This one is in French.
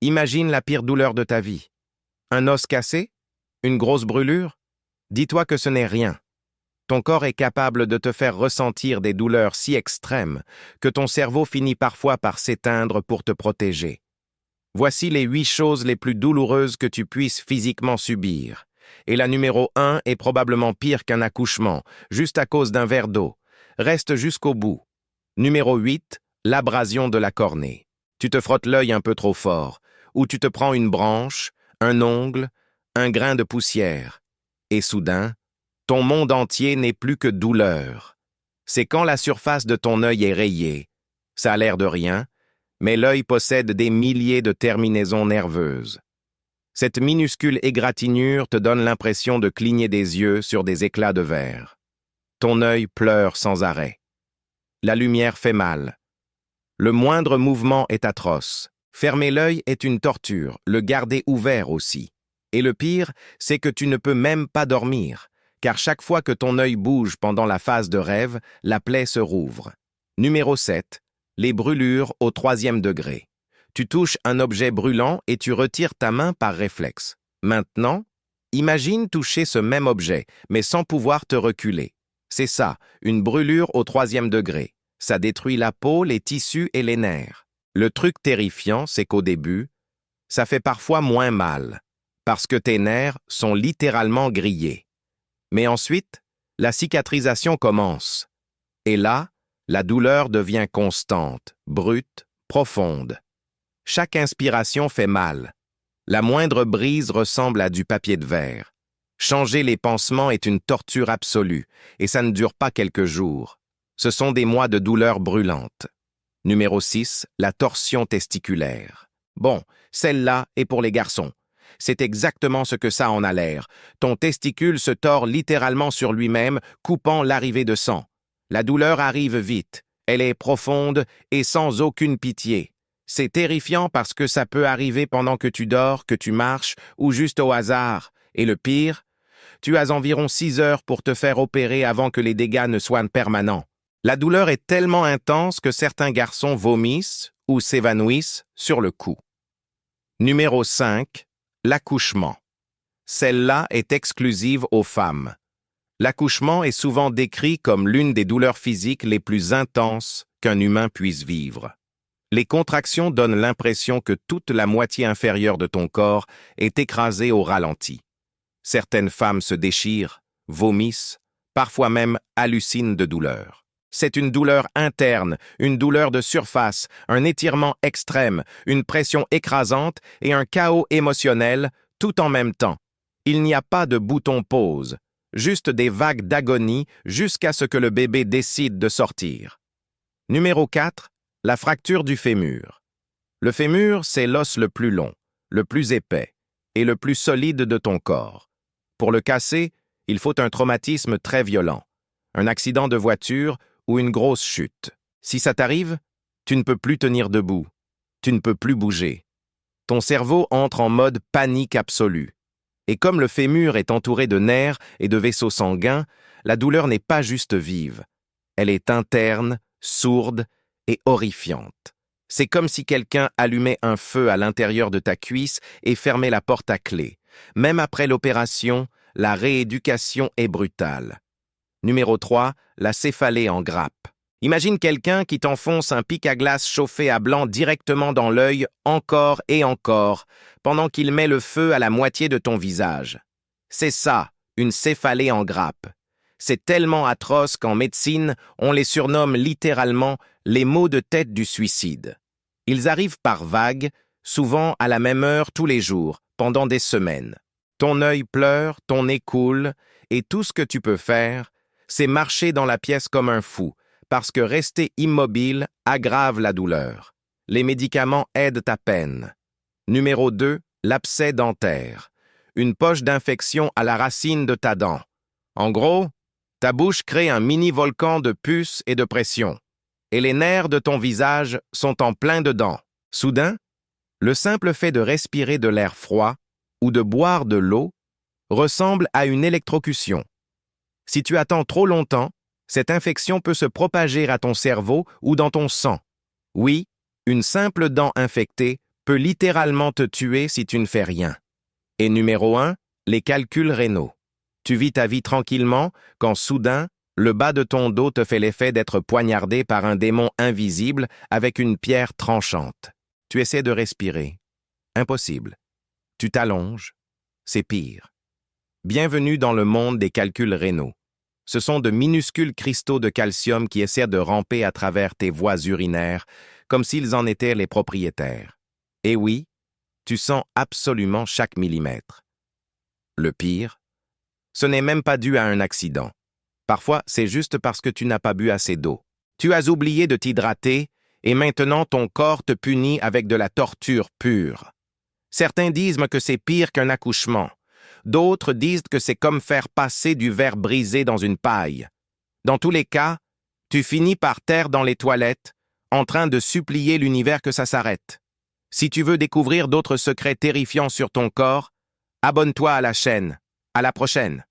Imagine la pire douleur de ta vie. Un os cassé? Une grosse brûlure? Dis-toi que ce n'est rien. Ton corps est capable de te faire ressentir des douleurs si extrêmes que ton cerveau finit parfois par s'éteindre pour te protéger. Voici les 8 choses les plus douloureuses que tu puisses physiquement subir. Et la numéro 1 est probablement pire qu'un accouchement, juste à cause d'un verre d'eau. Reste jusqu'au bout. Numéro 8, l'abrasion de la cornée. Tu te frottes l'œil un peu trop fort, ou tu te prends une branche, un ongle, un grain de poussière. Et soudain, ton monde entier n'est plus que douleur. C'est quand la surface de ton œil est rayée. Ça a l'air de rien, mais l'œil possède des milliers de terminaisons nerveuses. Cette minuscule égratignure te donne l'impression de cligner des yeux sur des éclats de verre. Ton œil pleure sans arrêt. La lumière fait mal. Le moindre mouvement est atroce. Fermer l'œil est une torture, le garder ouvert aussi. Et le pire, c'est que tu ne peux même pas dormir, car chaque fois que ton œil bouge pendant la phase de rêve, la plaie se rouvre. Numéro 7. Les brûlures au 3e degré. Tu touches un objet brûlant et tu retires ta main par réflexe. Maintenant, imagine toucher ce même objet, mais sans pouvoir te reculer. C'est ça, une brûlure au 3e degré. Ça détruit la peau, les tissus et les nerfs. Le truc terrifiant, c'est qu'au début, ça fait parfois moins mal, parce que tes nerfs sont littéralement grillés. Mais ensuite, la cicatrisation commence. Et là, la douleur devient constante, brute, profonde. Chaque inspiration fait mal. La moindre brise ressemble à du papier de verre. Changer les pansements est une torture absolue, et ça ne dure pas quelques jours. Ce sont des mois de douleur brûlante. Numéro 6, la torsion testiculaire. Bon, celle-là est pour les garçons. C'est exactement ce que ça en a l'air. Ton testicule se tord littéralement sur lui-même, coupant l'arrivée de sang. La douleur arrive vite. Elle est profonde et sans aucune pitié. C'est terrifiant parce que ça peut arriver pendant que tu dors, que tu marches ou juste au hasard. Et le pire, tu as environ 6 heures pour te faire opérer avant que les dégâts ne soient permanents. La douleur est tellement intense que certains garçons vomissent ou s'évanouissent sur le coup. Numéro 5. L'accouchement. Celle-là est exclusive aux femmes. L'accouchement est souvent décrit comme l'une des douleurs physiques les plus intenses qu'un humain puisse vivre. Les contractions donnent l'impression que toute la moitié inférieure de ton corps est écrasée au ralenti. Certaines femmes se déchirent, vomissent, parfois même hallucinent de douleur. C'est une douleur interne, une douleur de surface, un étirement extrême, une pression écrasante et un chaos émotionnel tout en même temps. Il n'y a pas de bouton pause, juste des vagues d'agonie jusqu'à ce que le bébé décide de sortir. Numéro 4. La fracture du fémur. Le fémur, c'est l'os le plus long, le plus épais et le plus solide de ton corps. Pour le casser, il faut un traumatisme très violent, un accident de voiture ou une grosse chute. Si ça t'arrive, tu ne peux plus tenir debout, tu ne peux plus bouger. Ton cerveau entre en mode panique absolue. Et comme le fémur est entouré de nerfs et de vaisseaux sanguins, la douleur n'est pas juste vive. Elle est interne, sourde et horrifiante. C'est comme si quelqu'un allumait un feu à l'intérieur de ta cuisse et fermait la porte à clé. Même après l'opération, la rééducation est brutale. Numéro 3, la céphalée en grappe. Imagine quelqu'un qui t'enfonce un pic à glace chauffé à blanc directement dans l'œil, encore et encore, pendant qu'il met le feu à la moitié de ton visage. C'est ça, une céphalée en grappe. C'est tellement atroce qu'en médecine, on les surnomme littéralement les maux de tête du suicide. Ils arrivent par vagues, souvent à la même heure tous les jours, pendant des semaines. Ton œil pleure, ton nez coule, et tout ce que tu peux faire, c'est marcher dans la pièce comme un fou, parce que rester immobile aggrave la douleur. Les médicaments aident à peine. Numéro 2, l'abcès dentaire. Une poche d'infection à la racine de ta dent. En gros, ta bouche crée un mini-volcan de pus et de pression. Et les nerfs de ton visage sont en plein dedans. Soudain, le simple fait de respirer de l'air froid ou de boire de l'eau ressemble à une électrocution. Si tu attends trop longtemps, cette infection peut se propager à ton cerveau ou dans ton sang. Oui, une simple dent infectée peut littéralement te tuer si tu ne fais rien. Et numéro 1, les calculs rénaux. Tu vis ta vie tranquillement quand soudain, le bas de ton dos te fait l'effet d'être poignardé par un démon invisible avec une pierre tranchante. Tu essaies de respirer. Impossible. Tu t'allonges. C'est pire. Bienvenue dans le monde des calculs rénaux. Ce sont de minuscules cristaux de calcium qui essaient de ramper à travers tes voies urinaires, comme s'ils en étaient les propriétaires. Et oui, tu sens absolument chaque millimètre. Le pire, ce n'est même pas dû à un accident. Parfois, c'est juste parce que tu n'as pas bu assez d'eau. Tu as oublié de t'hydrater et maintenant ton corps te punit avec de la torture pure. Certains disent que c'est pire qu'un accouchement. D'autres disent que c'est comme faire passer du verre brisé dans une paille. Dans tous les cas, tu finis par terre dans les toilettes, en train de supplier l'univers que ça s'arrête. Si tu veux découvrir d'autres secrets terrifiants sur ton corps, abonne-toi à la chaîne. À la prochaine.